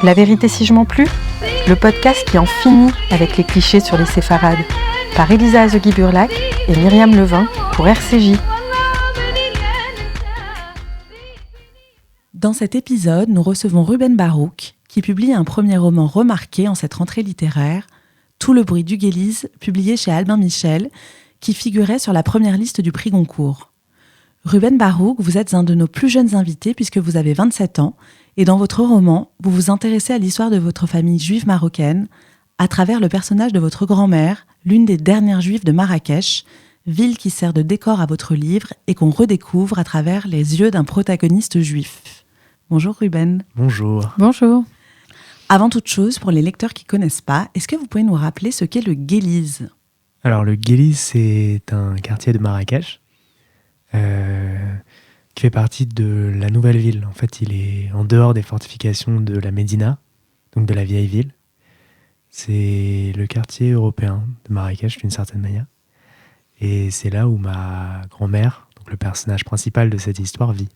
La vérité si je m'en plus, le podcast qui en finit avec les clichés sur les séfarades, par Elisa Azegui-Burlac et Myriam Levin pour RCJ. Dans cet épisode, nous recevons Ruben Barouk, qui publie un premier roman remarqué en cette rentrée littéraire, Tout le bruit du Guélise, publié chez Albin Michel, qui figurait sur la première liste du prix Goncourt. Ruben Barouk, vous êtes un de nos plus jeunes invités puisque vous avez 27 ans, et dans votre roman, vous vous intéressez à l'histoire de votre famille juive marocaine à travers le personnage de votre grand-mère, l'une des dernières juives de Marrakech, ville qui sert de décor à votre livre et qu'on redécouvre à travers les yeux d'un protagoniste juif. Bonjour Ruben. Bonjour. Bonjour. Avant toute chose, pour les lecteurs qui ne connaissent pas, est-ce que vous pouvez nous rappeler ce qu'est le Guélise ? Alors le Guélise, c'est un quartier de Marrakech qui fait partie de la nouvelle ville. En fait, il est en dehors des fortifications de la Médina, donc de la vieille ville. C'est le quartier européen de Marrakech d'une certaine manière. Et c'est là où ma grand-mère, donc le personnage principal de cette histoire, vit.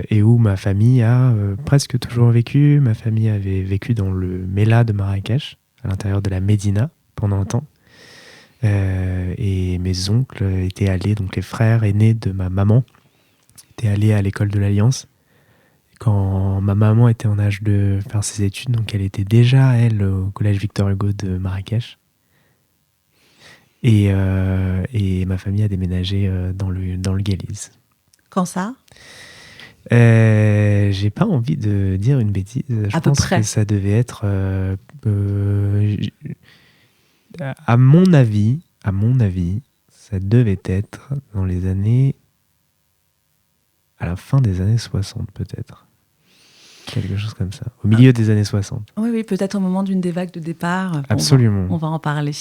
Et où ma famille a presque toujours vécu. Ma famille avait vécu dans le Méla de Marrakech, à l'intérieur de la Médina, pendant un temps. Et mes oncles étaient allés, donc les frères aînés de ma maman, étaient allés à l'école de l'Alliance. Quand ma maman était en âge de faire ses études, donc elle était déjà, elle, au collège Victor Hugo de Marrakech. Et ma famille a déménagé dans le Guélise. Quand ça ? J'ai pas envie de dire une bêtise. Je pense que ça devait être, à mon avis, ça devait être dans les années, à la fin des années 60 peut-être. Quelque chose comme ça. Au milieu des années 60. Oui, peut-être au moment d'une des vagues de départ. Absolument. On va en parler.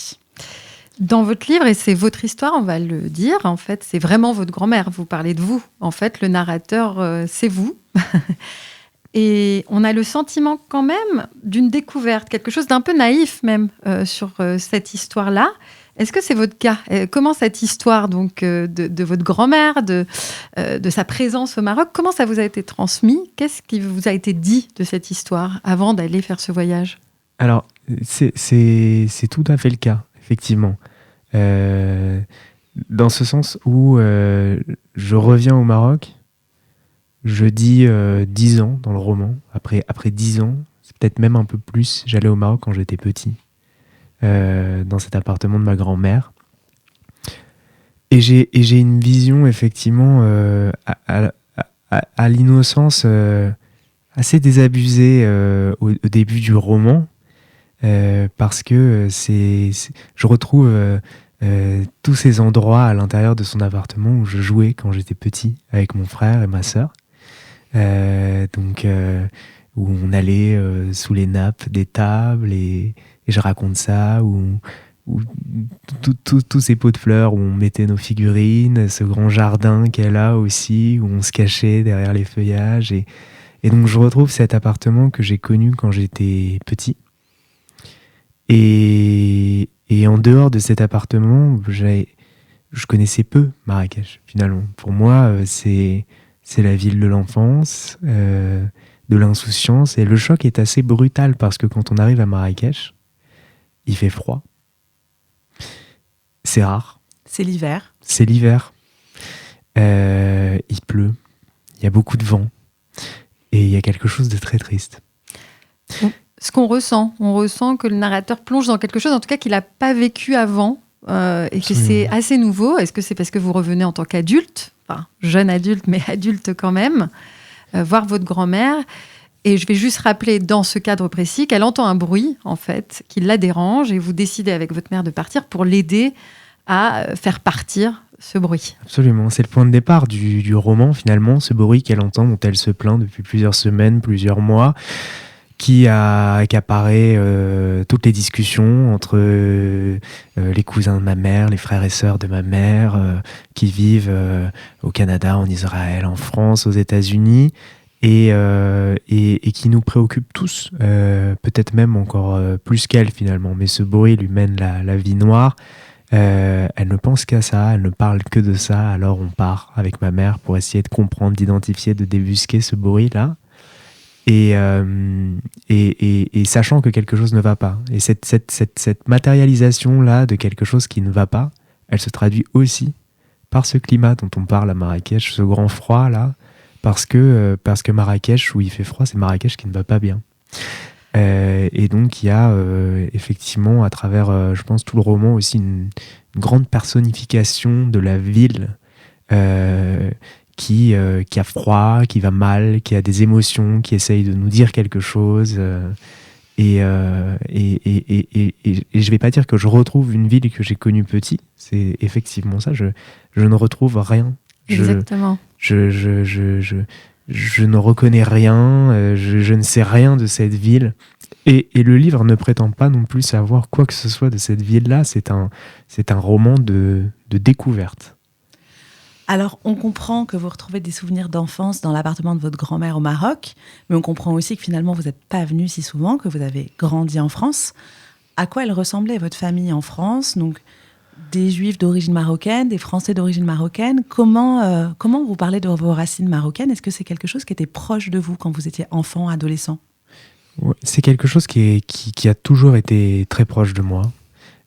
Dans votre livre, et c'est votre histoire, on va le dire, en fait, c'est vraiment votre grand-mère. Vous parlez de vous. En fait, le narrateur, c'est vous. Et on a le sentiment quand même d'une découverte, quelque chose d'un peu naïf même sur cette histoire-là. Est-ce que c'est votre cas ? Comment cette histoire donc, de votre grand-mère, de sa présence au Maroc, comment ça vous a été transmis ? Qu'est-ce qui vous a été dit de cette histoire avant d'aller faire ce voyage ? Alors, c'est tout à fait le cas, effectivement. Dans ce sens où je reviens au Maroc, je dis 10 ans dans le roman. Après 10 ans, c'est peut-être même un peu plus, j'allais au Maroc quand j'étais petit, dans cet appartement de ma grand-mère. Et j'ai une vision, effectivement, à l'innocence assez désabusée au début du roman, parce que je retrouve tous ces endroits à l'intérieur de son appartement où je jouais quand j'étais petit avec mon frère et ma sœur. Où on allait sous les nappes des tables et je raconte ça, où tous ces pots de fleurs où on mettait nos figurines, ce grand jardin qu'elle a aussi, où on se cachait derrière les feuillages. Et donc je retrouve cet appartement que j'ai connu quand j'étais petit. Et en dehors de cet appartement, je connaissais peu Marrakech, finalement. Pour moi, c'est la ville de l'enfance, de l'insouciance. Et le choc est assez brutal parce que quand on arrive à Marrakech, il fait froid. C'est rare. C'est l'hiver. Il pleut. Il y a beaucoup de vent. Et il y a quelque chose de très triste. Ce qu'on ressent, on ressent que le narrateur plonge dans quelque chose, en tout cas qu'il n'a pas vécu avant, et que c'est assez nouveau. Est-ce que c'est parce que vous revenez en tant qu'adulte, enfin jeune adulte, mais adulte quand même, voir votre grand-mère? Et je vais juste rappeler dans ce cadre précis qu'elle entend un bruit, en fait, qui la dérange, et vous décidez avec votre mère de partir pour l'aider à faire partir ce bruit. Absolument, c'est le point de départ du roman, finalement, ce bruit qu'elle entend, dont elle se plaint depuis plusieurs semaines, plusieurs mois, qui accaparait toutes les discussions entre les cousins de ma mère, les frères et sœurs de ma mère, qui vivent au Canada, en Israël, en France, aux États-Unis, et qui nous préoccupe tous, peut-être même encore plus qu'elle finalement. Mais ce bruit lui mène la vie noire. Elle ne pense qu'à ça, elle ne parle que de ça. Alors on part avec ma mère pour essayer de comprendre, d'identifier, de débusquer ce bruit-là. et sachant que quelque chose ne va pas. Et cette matérialisation-là de quelque chose qui ne va pas, elle se traduit aussi par ce climat dont on parle à Marrakech, ce grand froid-là, parce que Marrakech, où il fait froid, c'est Marrakech qui ne va pas bien. Et donc il y a effectivement, à travers, je pense, tout le roman aussi, une grande personnification de la ville qui a froid, qui va mal, qui a des émotions, qui essaye de nous dire quelque chose. Et je vais pas dire que je retrouve une ville que j'ai connue petit, c'est effectivement ça, je ne retrouve rien. Exactement. Je ne reconnais rien, je ne sais rien de cette ville. Et le livre ne prétend pas non plus savoir quoi que ce soit de cette ville-là, c'est un roman de découverte. Alors, on comprend que vous retrouvez des souvenirs d'enfance dans l'appartement de votre grand-mère au Maroc, mais on comprend aussi que finalement, vous n'êtes pas venu si souvent, que vous avez grandi en France. À quoi elle ressemblait, votre famille en France? Donc, des Juifs d'origine marocaine, des Français d'origine marocaine. Comment vous parlez de vos racines marocaines? Est-ce que c'est quelque chose qui était proche de vous quand vous étiez enfant, adolescent? Ouais, c'est quelque chose qui a toujours été très proche de moi,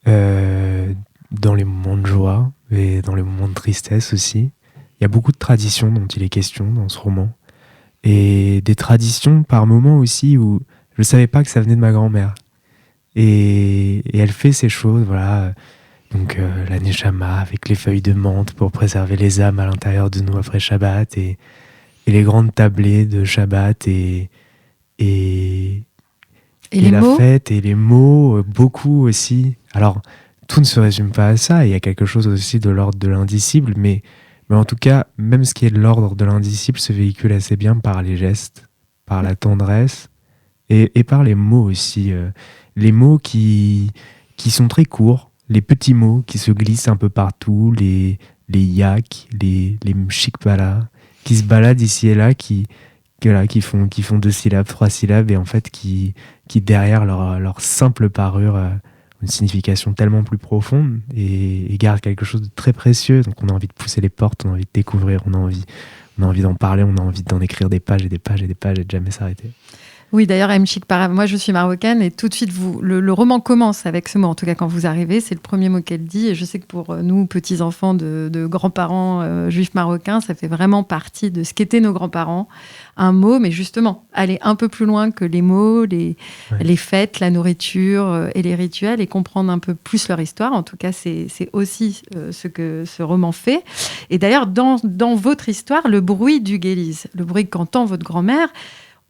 dans les moments de joie et dans les moments de tristesse aussi. Il y a beaucoup de traditions dont il est question dans ce roman. Et des traditions par moments aussi où je ne savais pas que ça venait de ma grand-mère. Et elle fait ces choses, voilà. Donc la Nechama avec les feuilles de menthe pour préserver les âmes à l'intérieur de nous après Shabbat, et les grandes tablées de Shabbat et les la mots fête et les mots, beaucoup aussi. Alors, tout ne se résume pas à ça, il y a quelque chose aussi de l'ordre de l'indicible, mais en tout cas, même ce qui est de l'ordre de l'indicible se véhicule assez bien par les gestes, par la tendresse et par les mots aussi. Les mots qui sont très courts, les petits mots qui se glissent un peu partout, les yak, les mshikbala, qui se baladent ici et là, qui font 2 syllabes, 3 syllabes, et en fait qui derrière leur simple parure une signification tellement plus profonde et gardent quelque chose de très précieux. Donc on a envie de pousser les portes, on a envie de découvrir, on a envie d'en parler, on a envie d'en écrire des pages et des pages et des pages et de jamais s'arrêter. Oui, d'ailleurs, Mchik Para, moi je suis marocaine et tout de suite, le roman commence avec ce mot. En tout cas, quand vous arrivez, c'est le premier mot qu'elle dit. Et je sais que pour nous, petits-enfants de grands-parents juifs marocains, ça fait vraiment partie de ce qu'étaient nos grands-parents. Un mot, mais justement, aller un peu plus loin que les mots, les fêtes, la nourriture et les rituels, et comprendre un peu plus leur histoire. En tout cas, c'est aussi ce que ce roman fait. Et d'ailleurs, dans votre histoire, le bruit du guéliz, le bruit qu'entend votre grand-mère,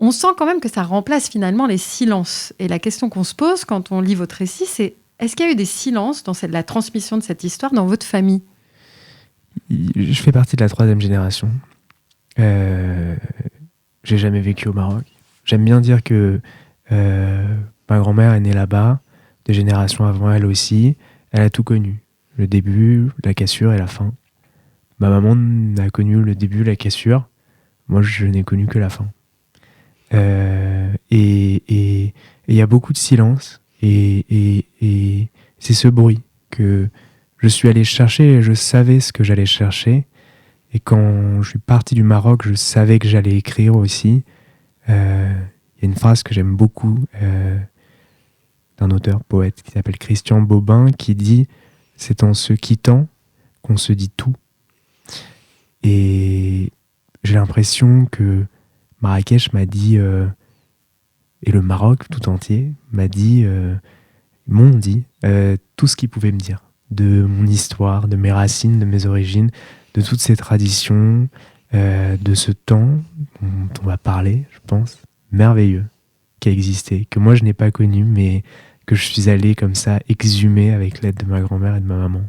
on sent quand même que ça remplace finalement les silences. Et la question qu'on se pose quand on lit votre récit, c'est est-ce qu'il y a eu des silences dans la transmission de cette histoire dans votre famille? Je fais partie de la 3e génération. J'ai jamais vécu au Maroc. J'aime bien dire que ma grand-mère est née là-bas, des générations avant elle aussi. Elle a tout connu. Le début, la cassure et la fin. Ma maman a connu le début, la cassure. Moi, je n'ai connu que la fin. Et il y a beaucoup de silence et c'est ce bruit que je suis allé chercher, et je savais ce que j'allais chercher, et quand je suis parti du Maroc, je savais que j'allais écrire aussi. Il y a une phrase que j'aime beaucoup d'un auteur poète qui s'appelle Christian Bobin, qui dit « C'est en se quittant qu'on se dit tout ». Et j'ai l'impression que Marrakech m'a dit, et le Maroc tout entier m'ont dit tout ce qu'ils pouvaient me dire de mon histoire, de mes racines, de mes origines, de toutes ces traditions, de ce temps dont on va parler, je pense, merveilleux, qui a existé, que moi je n'ai pas connu, mais que je suis allé comme ça exhumer avec l'aide de ma grand-mère et de ma maman.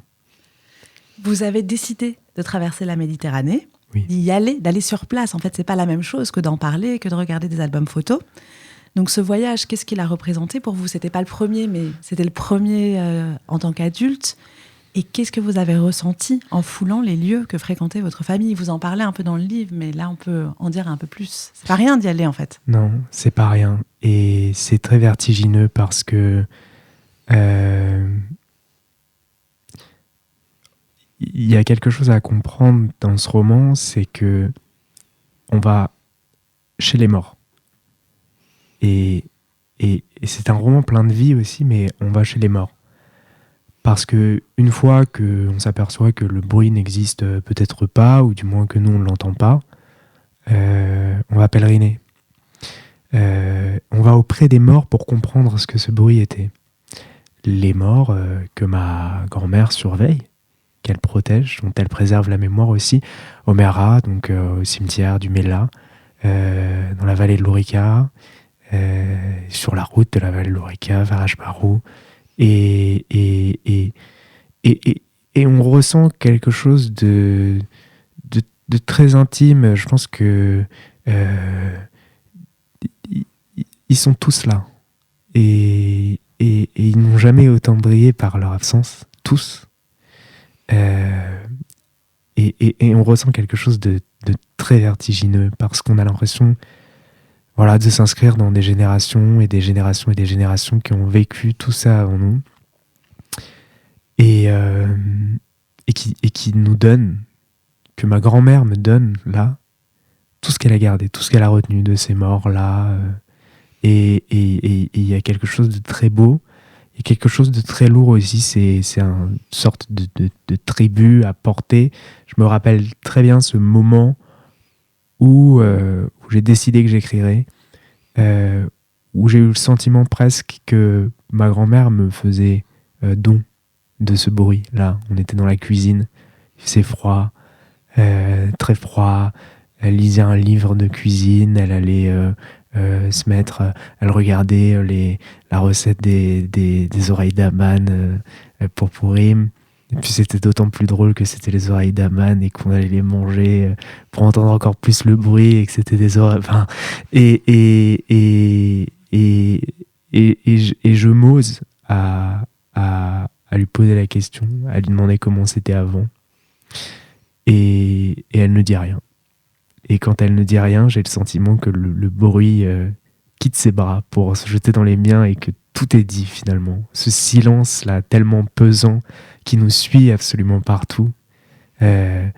Vous avez décidé de traverser la Méditerranée. Oui. D'y aller, d'aller sur place. En fait, c'est pas la même chose que d'en parler, que de regarder des albums photos. Donc ce voyage, qu'est-ce qu'il a représenté pour vous? C'était pas le premier, mais c'était le premier en tant qu'adulte. Et qu'est-ce que vous avez ressenti en foulant les lieux que fréquentait votre famille? Vous en parlez un peu dans le livre, mais là, on peut en dire un peu plus. C'est pas rien d'y aller, en fait. Non, c'est pas rien. Et c'est très vertigineux parce que il y a quelque chose à comprendre dans ce roman, c'est que on va chez les morts. et c'est un roman plein de vie aussi, mais on va chez les morts. Parce que une fois qu'on s'aperçoit que le bruit n'existe peut-être pas, ou du moins que nous on ne l'entend pas, on va pèleriner. On va auprès des morts pour comprendre ce que ce bruit était. Les morts que ma grand-mère surveille, qu'elle protège, dont elle préserve la mémoire aussi, au Mera, donc au cimetière du Mela, dans la vallée de l'Ourika, sur la route de la vallée de l'Ourika vers Ashbarou. Et on ressent quelque chose de très intime. Je pense que ils sont tous là. Et ils n'ont jamais autant brillé par leur absence, tous. Et on ressent quelque chose de très vertigineux, parce qu'on a l'impression de s'inscrire dans des générations et des générations et des générations qui ont vécu tout ça avant nous, et qui nous donnent, que ma grand-mère me donne là, tout ce qu'elle a gardé, tout ce qu'elle a retenu de ces morts-là. Et il y a quelque chose de très beau, et quelque chose de très lourd aussi. C'est une sorte de tribut à porter. Je me rappelle très bien ce moment où j'ai décidé que j'écrirais, où j'ai eu le sentiment presque que ma grand-mère me faisait don de ce bruit. Là, on était dans la cuisine, il faisait froid, très froid. Elle lisait un livre de cuisine, elle allait se mettre, elle regardait la recette des oreilles d'Aman pour Pourim. Et puis c'était d'autant plus drôle que c'était les oreilles d'Aman et qu'on allait les manger pour entendre encore plus le bruit, et que c'était des oreilles. Enfin, et je m'ose à lui poser la question, à lui demander comment c'était avant. Et elle ne dit rien. Et quand elle ne dit rien, j'ai le sentiment que le bruit quitte ses bras pour se jeter dans les miens, et que tout est dit finalement. Ce silence-là, tellement pesant, qui nous suit absolument partout, et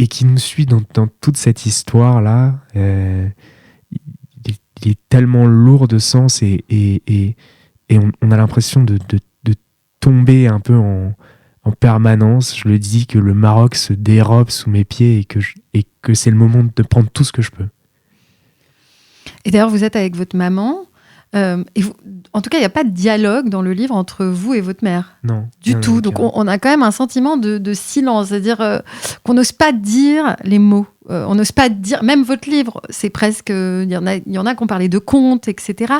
qui nous suit dans toute cette histoire-là. Il est tellement lourd de sens, et on a l'impression de tomber un peu en permanence. Je le dis, que le Maroc se dérobe sous mes pieds, et que c'est le moment de prendre tout ce que je peux. Et d'ailleurs, vous êtes avec votre maman. Et vous, en tout cas, il n'y a pas de dialogue dans le livre entre vous et votre mère. Non. Du tout. Donc, on a quand même un sentiment de silence. C'est-à-dire qu'on n'ose pas dire les mots. On n'ose pas dire... Même votre livre, c'est presque... Il y en a qui ont parlé de contes, etc.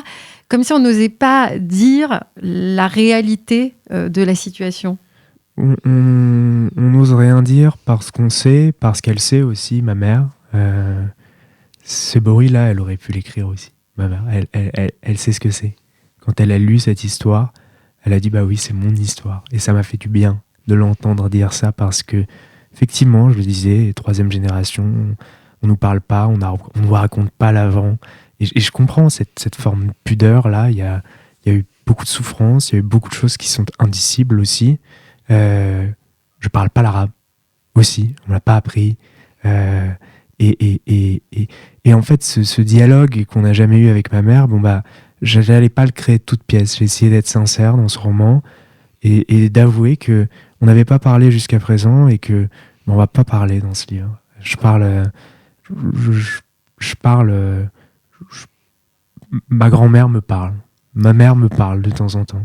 Comme si on n'osait pas dire la réalité de la situation. On n'ose rien dire parce qu'on sait, parce qu'elle sait aussi, ma mère. Ce bruit-là, elle aurait pu l'écrire aussi. Ma mère, elle sait ce que c'est. Quand elle a lu cette histoire, elle a dit bah oui, c'est mon histoire. Et ça m'a fait du bien de l'entendre dire ça, parce que effectivement, je le disais, troisième génération, on nous parle pas, on nous raconte pas l'avant. Et je comprends cette forme de pudeur là. Il y a eu beaucoup de souffrances, il y a eu beaucoup de choses qui sont indicibles aussi. Je parle pas l'arabe aussi, on l'a pas appris. Et en fait, ce dialogue qu'on n'a jamais eu avec ma mère, je n'allais pas le créer de toute pièce. J'ai essayé d'être sincère dans ce roman, et d'avouer que on n'avait pas parlé jusqu'à présent, et que on va pas parler dans ce livre. Ma grand-mère me parle, ma mère me parle de temps en temps.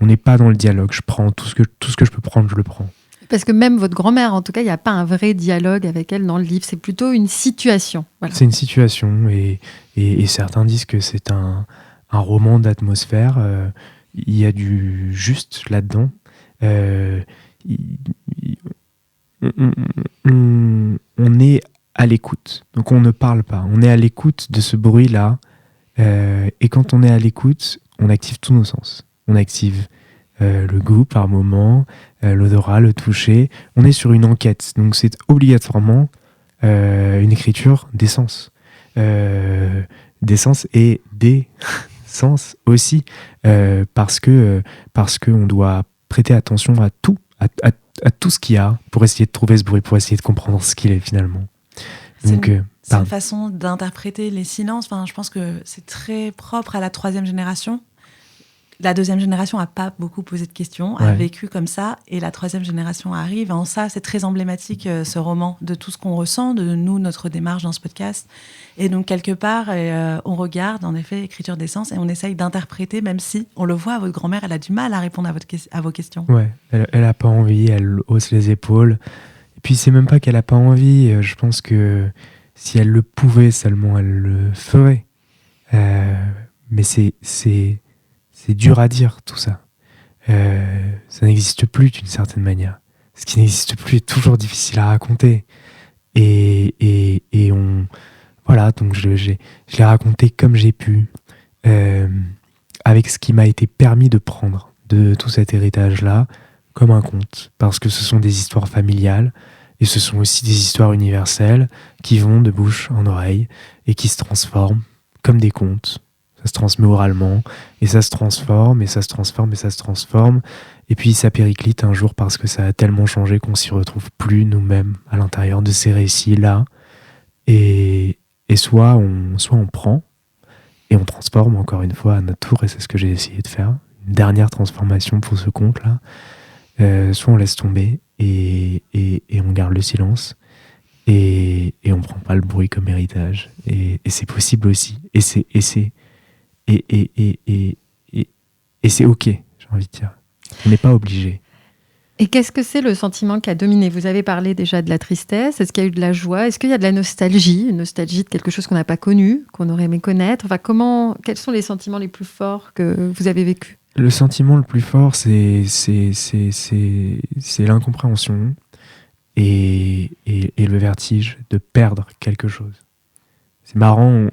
On n'est pas dans le dialogue. Je prends tout ce que je peux prendre, je le prends. Parce que même votre grand-mère, en tout cas, il n'y a pas un vrai dialogue avec elle dans le livre. C'est plutôt une situation. Voilà. C'est une situation, et certains disent que c'est un roman d'atmosphère. Il y a du juste là-dedans. On est à l'écoute. Donc on ne parle pas. On est à l'écoute de ce bruit-là. Et quand on est à l'écoute, on active tous nos sens. On active le goût par moment, l'odorat, le toucher. On est sur une enquête, donc c'est obligatoirement une écriture des sens. Des sens et des sens aussi, parce que on doit prêter attention à tout, à tout ce qu'il y a, pour essayer de trouver ce bruit, pour essayer de comprendre ce qu'il est finalement. Donc, C'est une façon d'interpréter les silences. Enfin, je pense que c'est très propre à la troisième génération. La deuxième génération n'a pas beaucoup posé de questions, a vécu comme ça, et la troisième génération arrive. En ça, c'est très emblématique, ce roman, de tout ce qu'on ressent, de nous, notre démarche dans ce podcast. Et donc, quelque part, on regarde, en effet, l'écriture d'essence, et on essaye d'interpréter, même si, on le voit, votre grand-mère, elle a du mal à répondre à vos questions. Ouais, elle a pas envie, elle hausse les épaules. Et puis, c'est même pas qu'elle a pas envie, je pense que si elle le pouvait seulement, elle le ferait. Mais c'est dur à dire, tout ça. Ça n'existe plus d'une certaine manière. Ce qui n'existe plus est toujours difficile à raconter. Et on... Voilà, donc je l'ai raconté comme j'ai pu, avec ce qui m'a été permis de prendre de tout cet héritage-là, comme un conte. Parce que ce sont des histoires familiales, et ce sont aussi des histoires universelles qui vont de bouche en oreille, et qui se transforment comme des contes. Ça se transmet oralement, et ça se transforme, et ça se transforme, et ça se transforme. Et puis ça périclite un jour parce que ça a tellement changé qu'on s'y retrouve plus nous-mêmes à l'intérieur de ces récits-là. Et soit on prend, et on transforme encore une fois à notre tour, et c'est ce que j'ai essayé de faire. Une dernière transformation pour ce conte-là. Soit on laisse tomber, et on garde le silence, et on prend pas le bruit comme héritage. Et c'est possible aussi. Et c'est ok, j'ai envie de dire. On n'est pas obligé. Et qu'est-ce que c'est le sentiment qui a dominé ? Vous avez parlé déjà de la tristesse. Est-ce qu'il y a eu de la joie ? Est-ce qu'il y a de la nostalgie ? Une nostalgie de quelque chose qu'on n'a pas connu, qu'on aurait aimé connaître ? Enfin, quels sont les sentiments les plus forts que vous avez vécus ? Le sentiment le plus fort, c'est l'incompréhension et le vertige de perdre quelque chose. C'est marrant,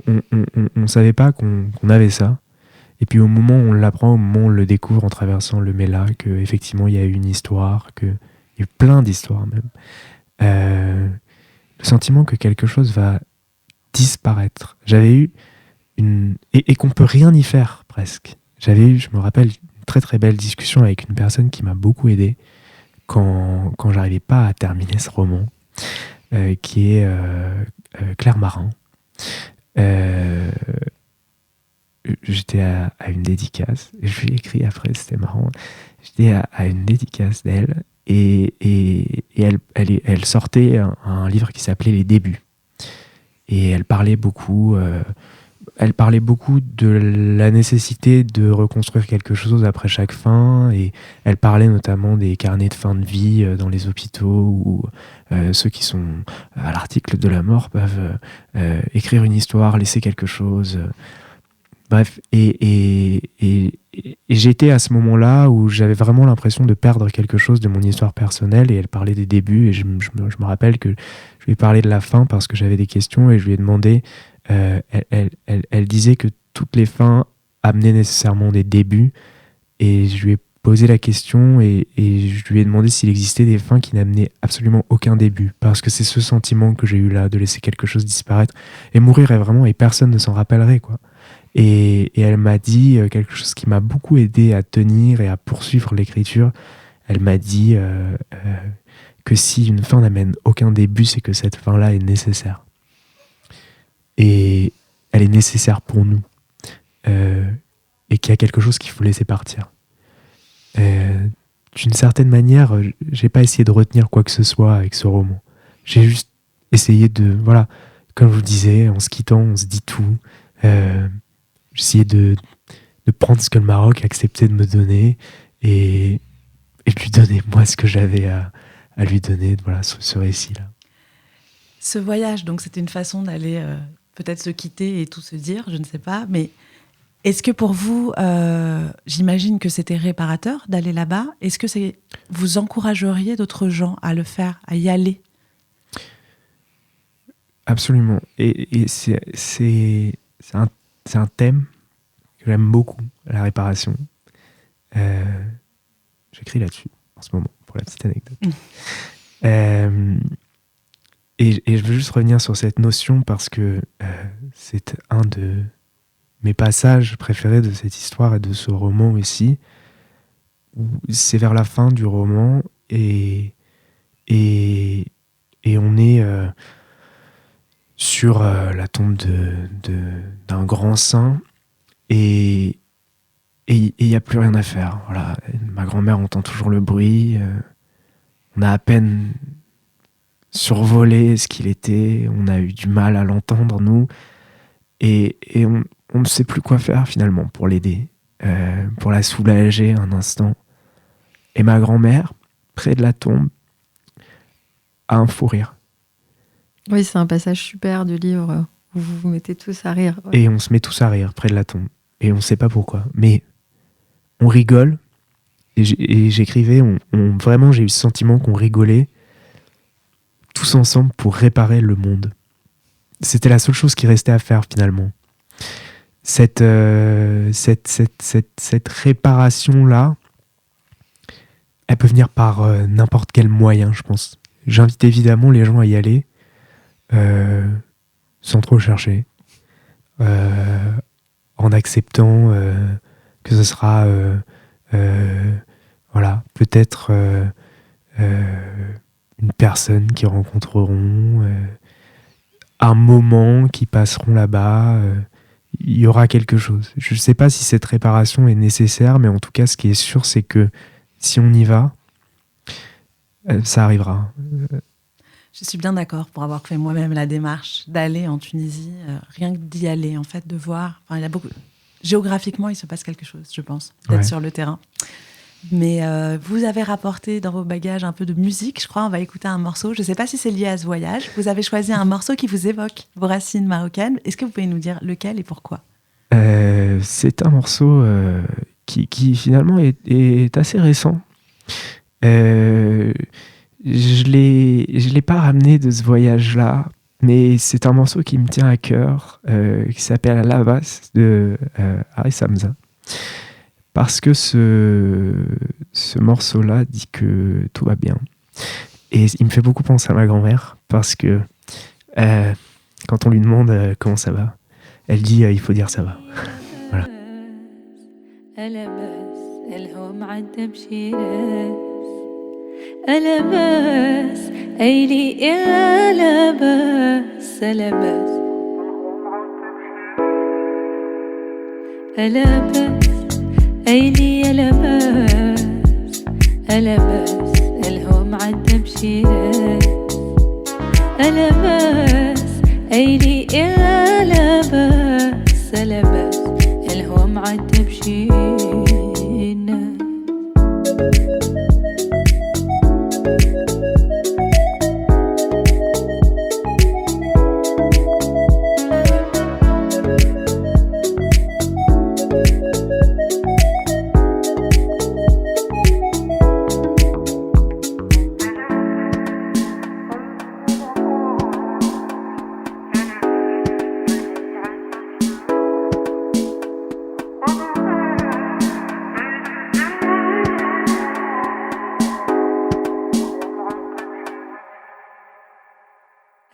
on savait pas qu'on avait ça. Et puis au moment où on l'apprend, au moment où on le découvre en traversant le Mela, qu'effectivement il y a eu une histoire, qu'il y a eu plein d'histoires même, le sentiment que quelque chose va disparaître. J'avais eu et qu'on peut rien y faire presque. J'avais eu, je me rappelle, une très très belle discussion avec une personne qui m'a beaucoup aidé quand j'arrivais pas à terminer ce roman, qui est Claire Marin. J'étais à une dédicace, et je lui ai écrit après, c'était marrant. J'étais à une dédicace d'elle, et elle sortait un livre qui s'appelait Les Débuts. Et elle parlait beaucoup de la nécessité de reconstruire quelque chose après chaque fin, et elle parlait notamment des carnets de fin de vie dans les hôpitaux, où ceux qui sont à l'article de la mort peuvent écrire une histoire, laisser quelque chose. Bref, et j'étais à ce moment-là où j'avais vraiment l'impression de perdre quelque chose de mon histoire personnelle, et elle parlait des débuts, et je me rappelle que je lui ai parlé de la fin parce que j'avais des questions, et je lui ai demandé, elle disait que toutes les fins amenaient nécessairement des débuts, et je lui ai posé la question, et je lui ai demandé s'il existait des fins qui n'amenaient absolument aucun début, parce que c'est ce sentiment que j'ai eu là, de laisser quelque chose disparaître, et mourir est vraiment, et personne ne s'en rappellerait, quoi. Et elle m'a dit quelque chose qui m'a beaucoup aidé à tenir et à poursuivre l'écriture. Elle m'a dit que si une fin n'amène aucun début, c'est que cette fin-là est nécessaire. Et elle est nécessaire pour nous. Et qu'il y a quelque chose qu'il faut laisser partir. D'une certaine manière, j'ai pas essayé de retenir quoi que ce soit avec ce roman. J'ai juste essayé de, voilà, comme je vous disais, en se quittant, on se dit tout. J'essayais de prendre ce que le Maroc acceptait de me donner, et de lui donner moi ce que j'avais à lui donner, voilà, ce récit-là. Ce voyage, donc c'était une façon d'aller peut-être se quitter et tout se dire, je ne sais pas, mais est-ce que pour vous, j'imagine que c'était réparateur d'aller là-bas, est-ce que vous encourageriez d'autres gens à le faire, à y aller ? Absolument. Et c'est un thème que j'aime beaucoup, la réparation. J'écris là-dessus en ce moment, pour la petite anecdote. Et je veux juste revenir sur cette notion parce que c'est un de mes passages préférés de cette histoire et de ce roman aussi. C'est vers la fin du roman, et on est sur la tombe d'un grand saint et il n'y a plus rien à faire. Voilà. Ma grand-mère entend toujours le bruit. On a à peine survolé ce qu'il était. On a eu du mal à l'entendre, nous. Et on ne sait plus quoi faire, finalement, pour l'aider, pour la soulager un instant. Et ma grand-mère, près de la tombe, a un fou rire. Oui, c'est un passage super du livre où vous vous mettez tous à rire. Ouais. Et on se met tous à rire près de la tombe. Et on ne sait pas pourquoi. Mais on rigole. Et j'écrivais, vraiment, j'ai eu ce sentiment qu'on rigolait tous ensemble pour réparer le monde. C'était la seule chose qui restait à faire, finalement. Cette réparation-là, elle peut venir par n'importe quel moyen, je pense. J'invite évidemment les gens à y aller sans trop chercher, en acceptant que ce sera voilà, peut-être une personne qu'ils rencontreront, un moment qu'ils passeront là-bas. Il y aura quelque chose. Je ne sais pas si cette réparation est nécessaire, mais en tout cas, ce qui est sûr, c'est que si on y va, ça arrivera. Je suis bien d'accord pour avoir fait moi-même la démarche d'aller en Tunisie, rien que d'y aller, en fait, de voir. Enfin, il y a beaucoup. Géographiquement, il se passe quelque chose, je pense, d'être sur le terrain. Mais vous avez rapporté dans vos bagages un peu de musique, je crois. On va écouter un morceau. Je ne sais pas si c'est lié à ce voyage. Vous avez choisi un morceau qui vous évoque vos racines marocaines. Est-ce que vous pouvez nous dire lequel et pourquoi ? C'est un morceau qui finalement est assez récent. Je l'ai pas ramené de ce voyage-là, mais c'est un morceau qui me tient à cœur, qui s'appelle Lavas de Haris Hamza. Parce que ce morceau-là dit que tout va bien. Et il me fait beaucoup penser à ma grand-mère, parce que quand on lui demande comment ça va, elle dit il faut dire ça va. Voilà. أيلي يا لباس ألباس الهوم عدى بشيراس ألباس أيلي يا لباس ألباس الهوم عدى بشيراس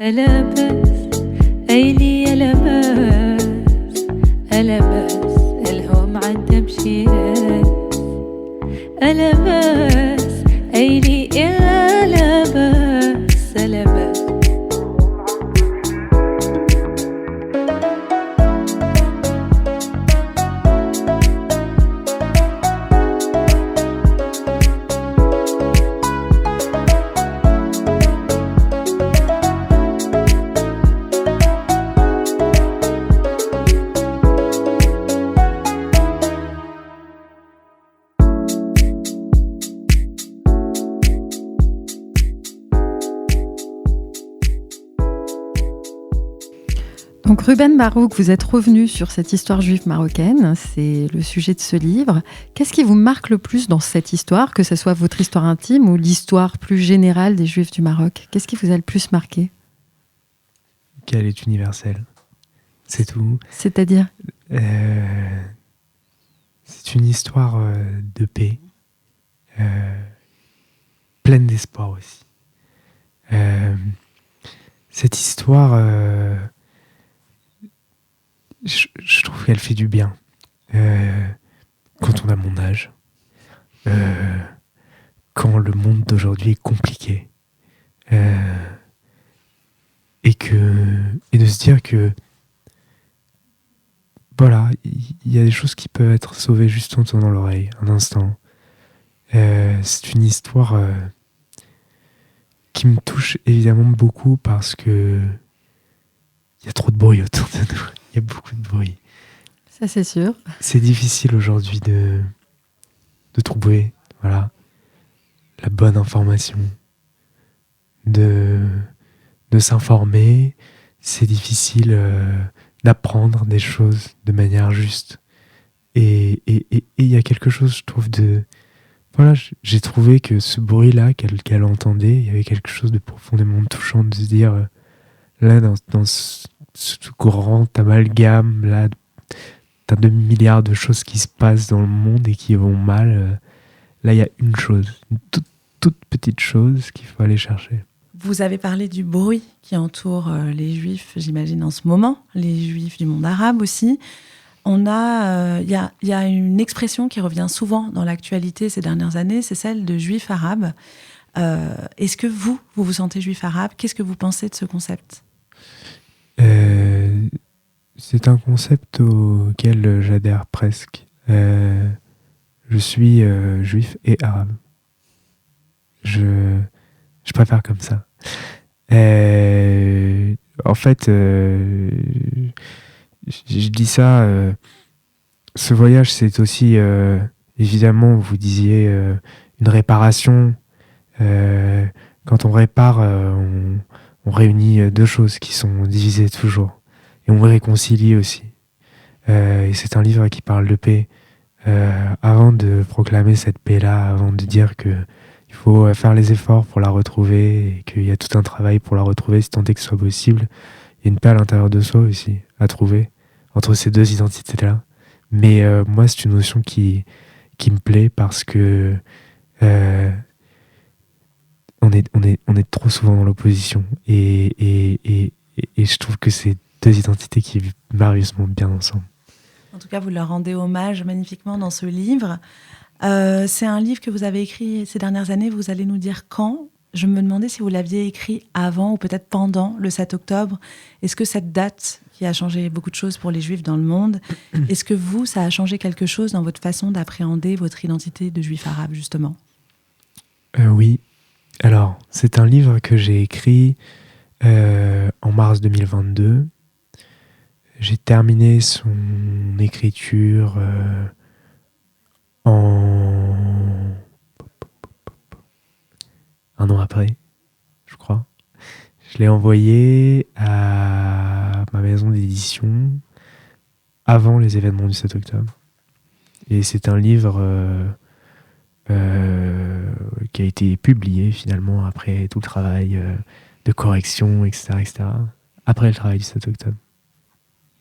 ألباس أيلي يا لباس ألباس الهوم عدى بشيراس ألباس أيلي يا لباس ألباس Donc Ruben Barouk, vous êtes revenu sur cette histoire juive marocaine, c'est le sujet de ce livre. Qu'est-ce qui vous marque le plus dans cette histoire, que ce soit votre histoire intime ou l'histoire plus générale des Juifs du Maroc ? Qu'est-ce qui vous a le plus marqué ? Qu'elle est universelle. C'est tout. C'est-à-dire ? C'est une histoire de paix, pleine d'espoir aussi. Cette histoire... je trouve qu'elle fait du bien quand on a mon âge, quand le monde d'aujourd'hui est compliqué et que de se dire que voilà, il y a des choses qui peuvent être sauvées juste en tournant l'oreille, un instant. C'est une histoire qui me touche évidemment beaucoup parce que il y a trop de bruit autour de nous. Il y a beaucoup de bruit. Ça, c'est sûr. C'est difficile aujourd'hui de trouver, voilà, la bonne information, de s'informer. C'est difficile d'apprendre des choses de manière juste. Et il y a quelque chose, je trouve, de... Voilà, j'ai trouvé que ce bruit-là qu'elle entendait, il y avait quelque chose de profondément touchant de se dire, là, dans ce grand amalgame, là, d'un demi-milliard de choses qui se passent dans le monde et qui vont mal, là, il y a une chose, une toute petite chose qu'il faut aller chercher. Vous avez parlé du bruit qui entoure les Juifs, j'imagine, en ce moment, les Juifs du monde arabe aussi. Il y a une expression qui revient souvent dans l'actualité ces dernières années, c'est celle de Juif arabe. Est-ce que vous vous sentez Juif arabe ? Qu'est-ce que vous pensez de ce concept ? C'est un concept auquel j'adhère presque. Je suis juif et arabe. Je préfère comme ça. En fait, je dis ça, ce voyage, c'est aussi, évidemment, vous disiez, une réparation. Quand on répare, on réunit deux choses qui sont divisées toujours. Et on réconcilie aussi. Et c'est un livre qui parle de paix. Avant de proclamer cette paix-là, avant de dire qu'il faut faire les efforts pour la retrouver et qu'il y a tout un travail pour la retrouver, si tant est que ce soit possible, il y a une paix à l'intérieur de soi aussi à trouver entre ces deux identités-là. Mais moi, c'est une notion qui me plaît parce que on est trop souvent dans l'opposition et je trouve que c'est deux identités qui vivent merveilleusement bien ensemble. En tout cas, vous leur rendez hommage magnifiquement dans ce livre. C'est un livre que vous avez écrit ces dernières années. Vous allez nous dire quand. Je me demandais si vous l'aviez écrit avant ou peut-être pendant le 7 octobre. Est-ce que cette date qui a changé beaucoup de choses pour les Juifs dans le monde, est-ce que ça a changé quelque chose dans votre façon d'appréhender votre identité de Juif arabe, justement ? Oui. Alors, c'est un livre que j'ai écrit en mars 2022. J'ai terminé son écriture un an après, je crois. Je l'ai envoyé à ma maison d'édition avant les événements du 7 octobre. Et c'est un livre qui a été publié finalement après tout le travail de correction, etc., etc., après le travail du 7 octobre.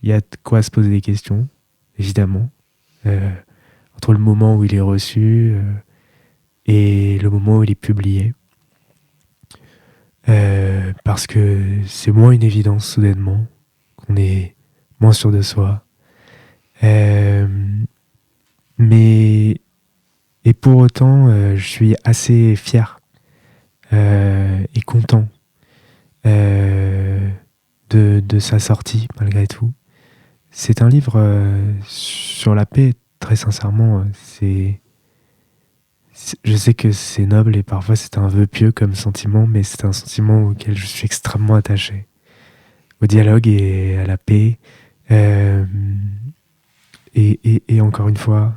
Il y a de quoi se poser des questions, évidemment, entre le moment où il est reçu et le moment où il est publié. Parce que c'est moins une évidence soudainement, qu'on est moins sûr de soi. Et pour autant, je suis assez fier et content de sa sortie, malgré tout. C'est un livre sur la paix, très sincèrement. Je sais que c'est noble et parfois c'est un vœu pieux comme sentiment, mais c'est un sentiment auquel je suis extrêmement attaché. Au dialogue et à la paix. Et encore une fois,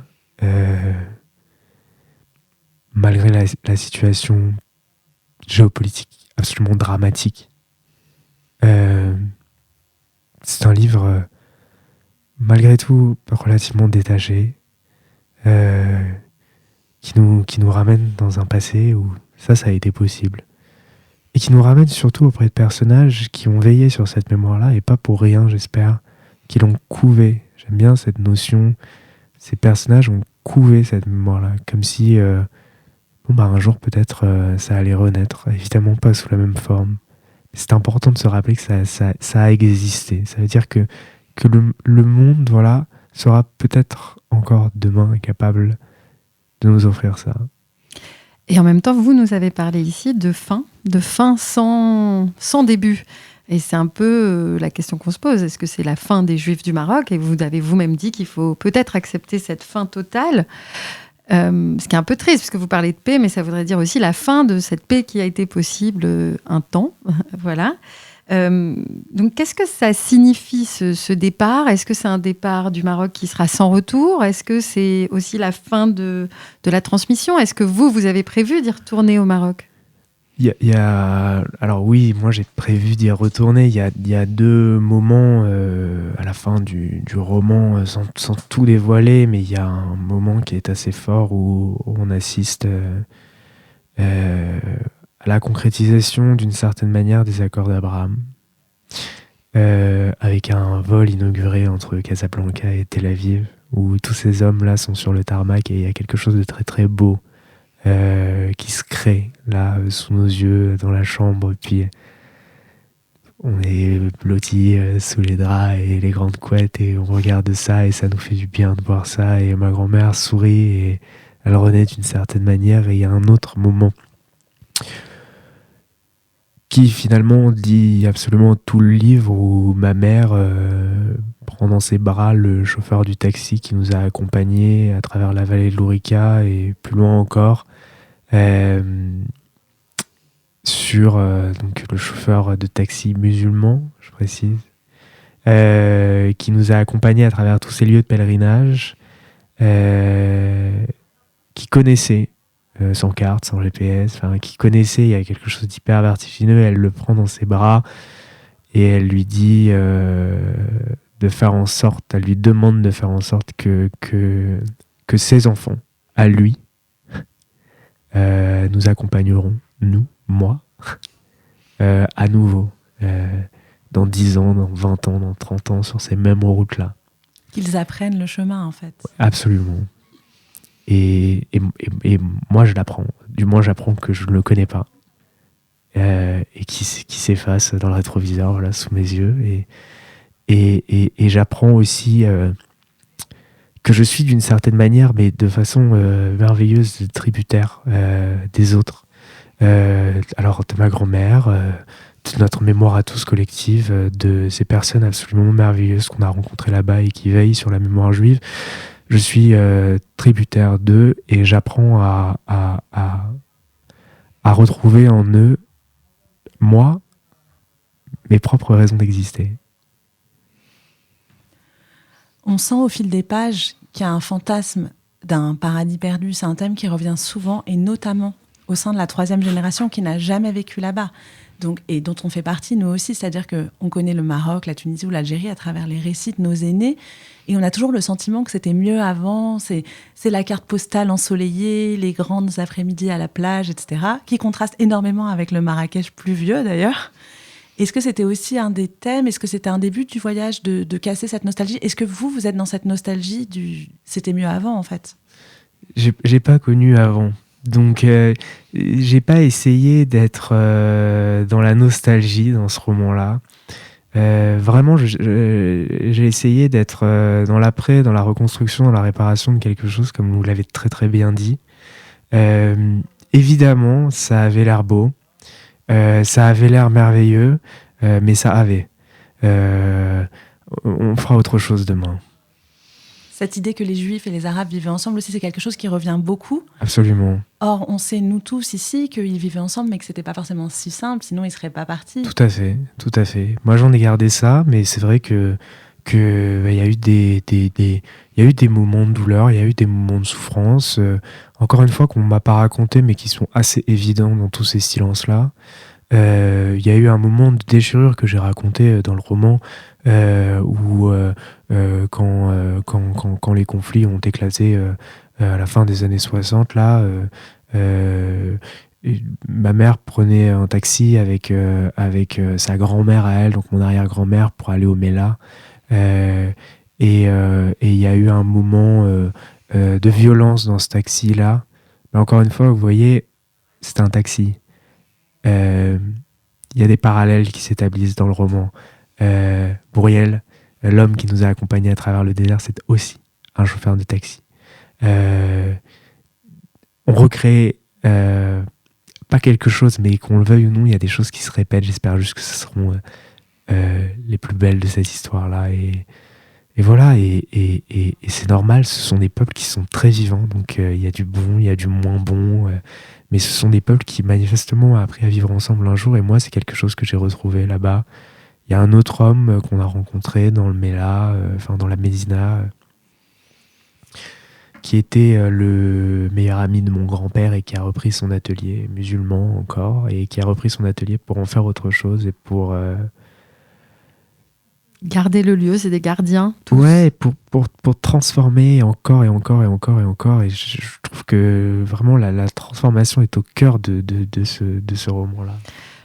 malgré la situation géopolitique absolument dramatique, c'est un livre malgré tout relativement détaché, qui nous ramène dans un passé où ça a été possible. Et qui nous ramène surtout auprès de personnages qui ont veillé sur cette mémoire-là, et pas pour rien, j'espère, qui l'ont couvée. J'aime bien cette notion, ces personnages ont couvé cette mémoire-là, comme si un jour peut-être ça allait renaître, évidemment pas sous la même forme. Mais c'est important de se rappeler que ça a existé. Ça veut dire que le monde, voilà, sera peut-être encore demain capable de nous offrir ça. Et en même temps, vous nous avez parlé ici de fin sans début. Et c'est un peu la question qu'on se pose. Est-ce que c'est la fin des Juifs du Maroc ? Et vous avez vous-même dit qu'il faut peut-être accepter cette fin totale. Ce qui est un peu triste, puisque vous parlez de paix, mais ça voudrait dire aussi la fin de cette paix qui a été possible un temps. Voilà. Donc, qu'est-ce que ça signifie, ce départ ? Est-ce que c'est un départ du Maroc qui sera sans retour ? Est-ce que c'est aussi la fin de la transmission ? Est-ce que vous avez prévu d'y retourner au Maroc ? Alors oui, moi j'ai prévu d'y retourner. Il y a deux moments à la fin du roman, sans tout dévoiler, mais il y a un moment qui est assez fort où on assiste à la concrétisation d'une certaine manière des accords d'Abraham, avec un vol inauguré entre Casablanca et Tel Aviv, où tous ces hommes-là sont sur le tarmac et il y a quelque chose de très très beau qui se crée là sous nos yeux dans la chambre, puis on est blottis sous les draps et les grandes couettes et on regarde ça et ça nous fait du bien de voir ça, et ma grand-mère sourit et elle renaît d'une certaine manière. Et il y a un autre moment qui finalement dit absolument tout le livre, où ma mère prend dans ses bras le chauffeur du taxi qui nous a accompagnés à travers la vallée de l'Ourika et plus loin encore, sur donc le chauffeur de taxi musulman, je précise, qui nous a accompagnés à travers tous ces lieux de pèlerinage, qui connaissait sans carte, sans GPS, qui connaissait, il y a quelque chose d'hyper vertigineux. Elle le prend dans ses bras et elle lui dit de faire en sorte, elle lui demande de faire en sorte que ses enfants, à lui, nous accompagneront, moi, à nouveau, dans 10 ans, dans 20 ans, dans 30 ans, sur ces mêmes routes-là. Qu'ils apprennent le chemin, en fait. Absolument. Et moi, je l'apprends. Du moins, j'apprends que je ne le connais pas. Et qui s'efface dans le rétroviseur, voilà, sous mes yeux. Et j'apprends aussi que je suis d'une certaine manière, mais de façon merveilleuse, tributaire des autres. Alors, de ma grand-mère, de notre mémoire à tous collective, de ces personnes absolument merveilleuses qu'on a rencontrées là-bas et qui veillent sur la mémoire juive. Je suis tributaire d'eux et j'apprends à retrouver en eux, moi, mes propres raisons d'exister. On sent au fil des pages qu'il y a un fantasme d'un paradis perdu. C'est un thème qui revient souvent, et notamment au sein de la 3e génération qui n'a jamais vécu là-bas. Donc, et dont on fait partie, nous aussi. C'est-à-dire qu'on connaît le Maroc, la Tunisie ou l'Algérie à travers les récits de nos aînés. Et on a toujours le sentiment que c'était mieux avant. C'est la carte postale ensoleillée, les grandes après-midi à la plage, etc., qui contraste énormément avec le Marrakech pluvieux, d'ailleurs. Est-ce que c'était aussi un des thèmes ? Est-ce que c'était un début du voyage de casser cette nostalgie ? Est-ce que vous êtes dans cette nostalgie du « c'était mieux avant » en fait ? J'ai pas connu avant. Donc, j'ai pas essayé d'être dans la nostalgie dans ce roman-là. Vraiment, j'ai essayé d'être dans l'après, dans la reconstruction, dans la réparation de quelque chose, comme vous l'avez très très bien dit. Évidemment, ça avait l'air beau, ça avait l'air merveilleux, mais ça avait. On fera autre chose demain. Cette idée que les Juifs et les Arabes vivaient ensemble aussi, c'est quelque chose qui revient beaucoup. Absolument. Or, on sait, nous tous ici, qu'ils vivaient ensemble, mais que c'était pas forcément si simple, sinon ils seraient pas partis. Tout à fait, tout à fait. Moi, j'en ai gardé ça, mais c'est vrai que il y a eu il y a eu des moments de douleur, il y a eu des moments de souffrance, encore une fois qu'on m'a pas raconté, mais qui sont assez évidents dans tous ces silences-là. Il y a eu un moment de déchirure que j'ai raconté dans le roman, où quand les conflits ont éclaté à la fin des années 60, là, ma mère prenait un taxi avec sa grand-mère à elle, donc mon arrière-grand-mère, pour aller au Mela. Et il y a eu un moment de violence dans ce taxi-là. Mais encore une fois, vous voyez, c'est un taxi. Il y a des parallèles qui s'établissent dans le roman. Bouriel, l'homme qui nous a accompagnés à travers le désert, c'est aussi un chauffeur de taxi. On recrée pas quelque chose, mais qu'on le veuille ou non, il y a des choses qui se répètent. J'espère juste que ce seront les plus belles de cette histoire-là. Et voilà, et c'est normal, ce sont des peuples qui sont très vivants, donc il y a du bon, il y a du moins bon, mais ce sont des peuples qui manifestement ont appris à vivre ensemble un jour, et moi c'est quelque chose que j'ai retrouvé là-bas. Il y a un autre homme qu'on a rencontré dans le Mela, dans la Médina, qui était le meilleur ami de mon grand-père et qui a repris son atelier, musulman encore, et qui a repris son atelier pour en faire autre chose et pour... Garder le lieu, c'est des gardiens, tous. Ouais, pour transformer encore et encore et encore et encore. Et je trouve que vraiment la transformation est au cœur de ce roman-là.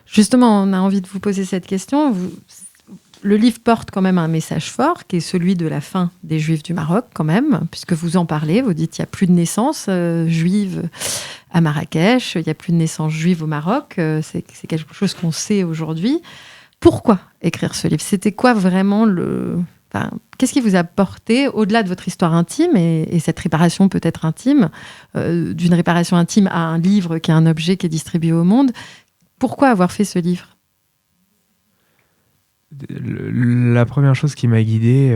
Justement, on a envie de vous poser cette question. Le livre porte quand même un message fort, qui est celui de la fin des Juifs du Maroc, quand même, puisque vous en parlez. Vous dites qu'il n'y a plus de naissance juive à Marrakech, il n'y a plus de naissance juive au Maroc. C'est quelque chose qu'on sait aujourd'hui. Pourquoi écrire ce livre ? C'était quoi vraiment qu'est-ce qui vous a porté, au-delà de votre histoire intime et cette réparation peut-être intime, d'une réparation intime à un livre qui est un objet qui est distribué au monde ? Pourquoi avoir fait ce livre ? La première chose qui m'a guidé,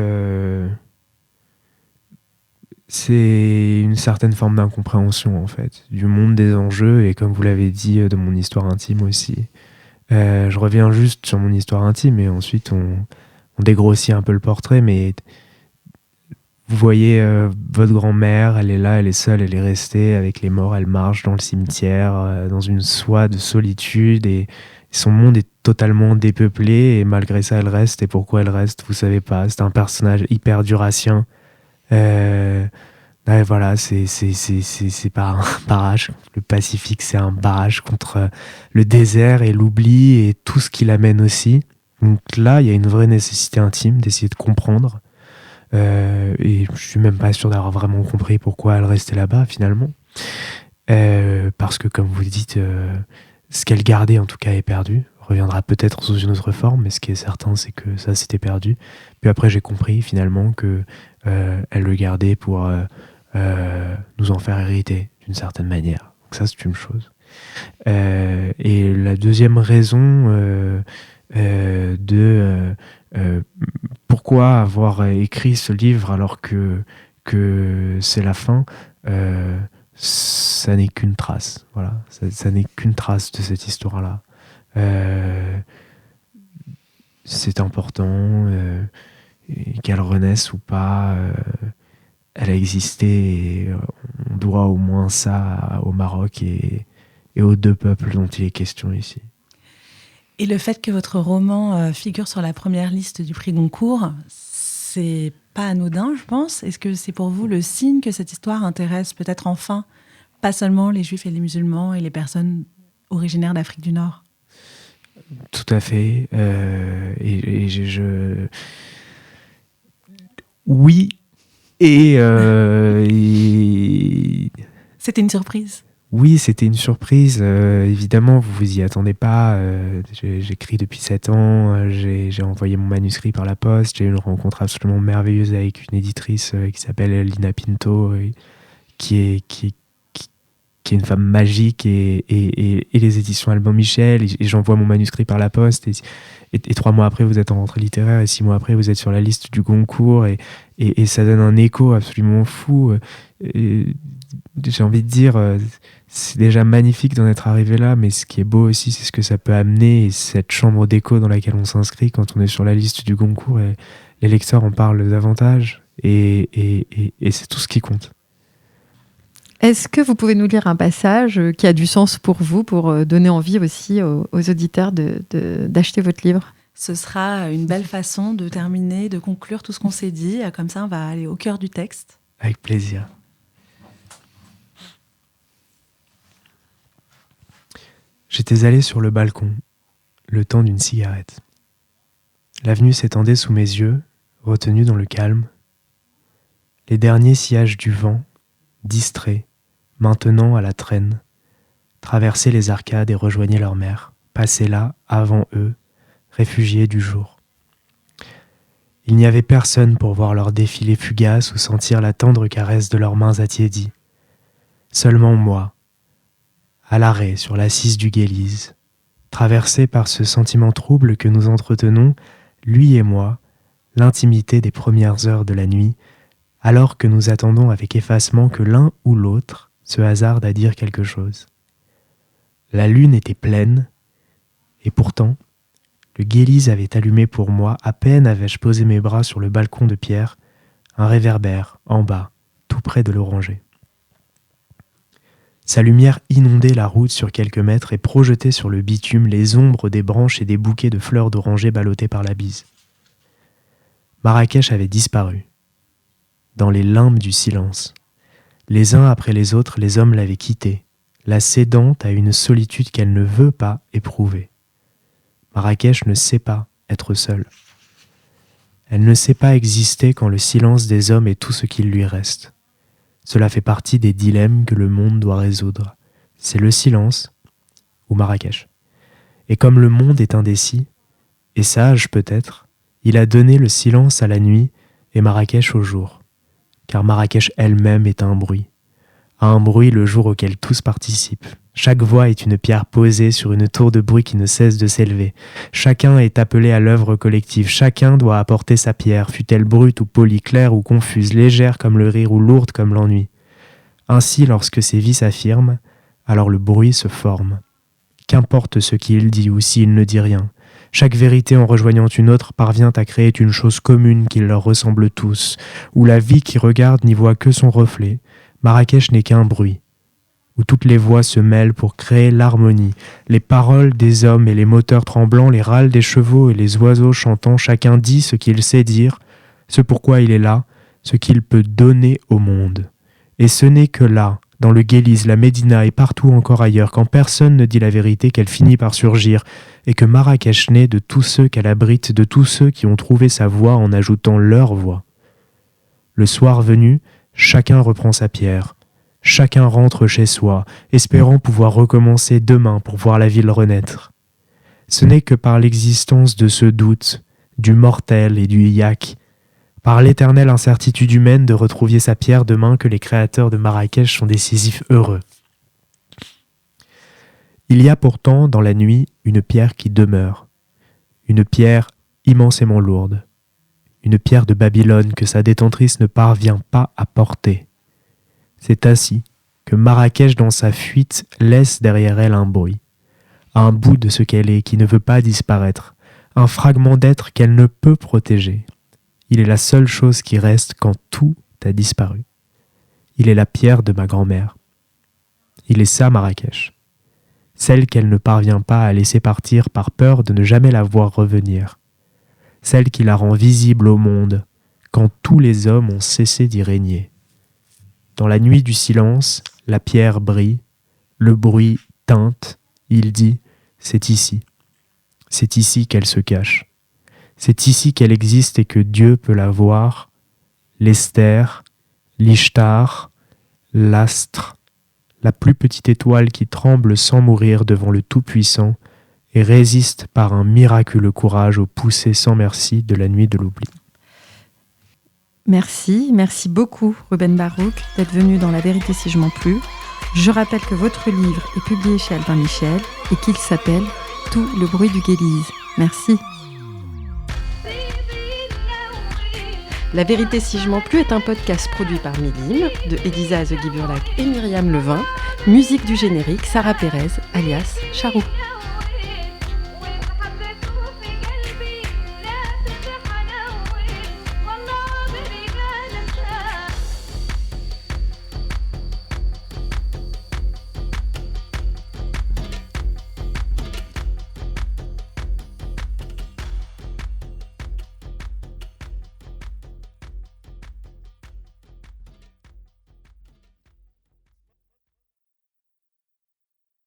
c'est une certaine forme d'incompréhension, en fait, du monde des enjeux et, comme vous l'avez dit, de mon histoire intime aussi. Je reviens juste sur mon histoire intime et ensuite on dégrossit un peu le portrait, mais vous voyez votre grand-mère, elle est là, elle est seule, elle est restée avec les morts, elle marche dans le cimetière dans une soie de solitude et son monde est totalement dépeuplé et malgré ça elle reste. Et pourquoi elle reste, vous savez pas. C'est un personnage hyper durassien. Voilà, c'est pas un barrage. Le Pacifique, c'est un barrage contre le désert et l'oubli et tout ce qui l'amène aussi. Donc là, il y a une vraie nécessité intime d'essayer de comprendre. Et je suis même pas sûr d'avoir vraiment compris pourquoi elle restait là-bas finalement. Parce que, comme vous le dites, ce qu'elle gardait en tout cas est perdu. Reviendra peut-être sous une autre forme, mais ce qui est certain, c'est que ça s'était perdu. Puis après, j'ai compris finalement que elle le gardait pour nous en faire hériter d'une certaine manière. Donc ça, c'est une chose. Et la deuxième raison pourquoi avoir écrit ce livre alors que c'est la fin, ça n'est qu'une trace. Voilà, ça n'est qu'une trace de cette histoire-là. C'est important qu'elle renaisse ou pas. Elle a existé et on doit au moins ça au Maroc et aux deux peuples dont il est question ici. Et le fait que votre roman figure sur la première liste du prix Goncourt, c'est pas anodin, je pense. Est-ce que c'est pour vous le signe que cette histoire intéresse peut-être enfin pas seulement les Juifs et les musulmans et les personnes originaires d'Afrique du Nord ? Tout à fait. Oui. Et C'était une surprise. Oui, c'était une surprise. Évidemment, vous vous y attendez pas. J'écris depuis 7 ans. J'ai envoyé mon manuscrit par la poste. J'ai eu une rencontre absolument merveilleuse avec une éditrice qui s'appelle Lina Pinto, qui est une femme magique, et les éditions Albin Michel. Et j'envoie mon manuscrit par la poste. Et 3 mois après, vous êtes en rentrée littéraire. Et 6 mois après, vous êtes sur la liste du Goncourt. Et ça donne un écho absolument fou. J'ai envie de dire, c'est déjà magnifique d'en être arrivé là, mais ce qui est beau aussi, c'est ce que ça peut amener, et cette chambre d'écho dans laquelle on s'inscrit quand on est sur la liste du Goncourt, et les lecteurs en parlent davantage, et c'est tout ce qui compte. Est-ce que vous pouvez nous lire un passage qui a du sens pour vous, pour donner envie aussi aux auditeurs d'acheter votre livre ? Ce sera une belle façon de terminer, de conclure tout ce qu'on s'est dit. Comme ça, on va aller au cœur du texte. Avec plaisir. J'étais allé sur le balcon, le temps d'une cigarette. L'avenue s'étendait sous mes yeux, retenue dans le calme. Les derniers sillages du vent, distraits, maintenant à la traîne, traversaient les arcades et rejoignaient leur mère, passaient là, avant eux, réfugiés du jour. Il n'y avait personne pour voir leur défilé fugace ou sentir la tendre caresse de leurs mains attiédies. Seulement moi, à l'arrêt sur l'assise du Guélise, traversés par ce sentiment trouble que nous entretenons, lui et moi, l'intimité des premières heures de la nuit, alors que nous attendons avec effacement que l'un ou l'autre se hasarde à dire quelque chose. La lune était pleine, et pourtant, le Guélise avait allumé pour moi, à peine avais-je posé mes bras sur le balcon de pierre, un réverbère en bas, tout près de l'oranger. Sa lumière inondait la route sur quelques mètres et projetait sur le bitume les ombres des branches et des bouquets de fleurs d'oranger ballottés par la bise. Marrakech avait disparu, dans les limbes du silence. Les uns après les autres, les hommes l'avaient quittée, la cédant à une solitude qu'elle ne veut pas éprouver. Marrakech ne sait pas être seule. Elle ne sait pas exister quand le silence des hommes est tout ce qu'il lui reste. Cela fait partie des dilemmes que le monde doit résoudre. C'est le silence ou Marrakech. Et comme le monde est indécis, et sage peut-être, il a donné le silence à la nuit et Marrakech au jour. Car Marrakech elle-même est un bruit le jour auquel tous participent. Chaque voix est une pierre posée sur une tour de bruit qui ne cesse de s'élever. Chacun est appelé à l'œuvre collective, chacun doit apporter sa pierre, fût-elle brute ou polie, claire ou confuse, légère comme le rire ou lourde comme l'ennui. Ainsi, lorsque ces vies s'affirment, alors le bruit se forme. Qu'importe ce qu'il dit ou s'il ne dit rien, chaque vérité en rejoignant une autre parvient à créer une chose commune qui leur ressemble tous, où la vie qui regarde n'y voit que son reflet. Marrakech n'est qu'un bruit, où toutes les voix se mêlent pour créer l'harmonie, les paroles des hommes et les moteurs tremblants, les râles des chevaux et les oiseaux chantant, chacun dit ce qu'il sait dire, ce pourquoi il est là, ce qu'il peut donner au monde. Et ce n'est que là, dans le Guélise, la Médina et partout encore ailleurs, quand personne ne dit la vérité, qu'elle finit par surgir, et que Marrakech naît de tous ceux qu'elle abrite, de tous ceux qui ont trouvé sa voix en ajoutant leur voix. Le soir venu, chacun reprend sa pierre, chacun rentre chez soi, espérant pouvoir recommencer demain pour voir la ville renaître. Ce n'est que par l'existence de ce doute, du mortel et du yak, par l'éternelle incertitude humaine de retrouver sa pierre demain que les créateurs de Marrakech sont décisifs heureux. Il y a pourtant dans la nuit une pierre qui demeure, une pierre immensément lourde, une pierre de Babylone que sa détentrice ne parvient pas à porter. C'est ainsi que Marrakech dans sa fuite laisse derrière elle un bruit, un bout de ce qu'elle est qui ne veut pas disparaître, un fragment d'être qu'elle ne peut protéger. Il est la seule chose qui reste quand tout a disparu. Il est la pierre de ma grand-mère. Il est ça Marrakech, celle qu'elle ne parvient pas à laisser partir par peur de ne jamais la voir revenir, celle qui la rend visible au monde quand tous les hommes ont cessé d'y régner. Dans la nuit du silence, la pierre brille, le bruit teinte, il dit « c'est ici qu'elle se cache, c'est ici qu'elle existe et que Dieu peut la voir, l'Esther, l'Ishtar, l'astre, la plus petite étoile qui tremble sans mourir devant le Tout-Puissant et résiste par un miraculeux courage aux poussées sans merci de la nuit de l'oubli. » Merci beaucoup Ruben Barouk d'être venu dans La Vérité si je m'en plu. Je rappelle que votre livre est publié chez Albin Michel et qu'il s'appelle Tout le bruit du Guélise. Merci. La Vérité si je m'en plu est un podcast produit par Mélim, de Elisa Azegui-Burlac et Myriam Levin. Musique du générique, Sarah Pérez, alias Charou.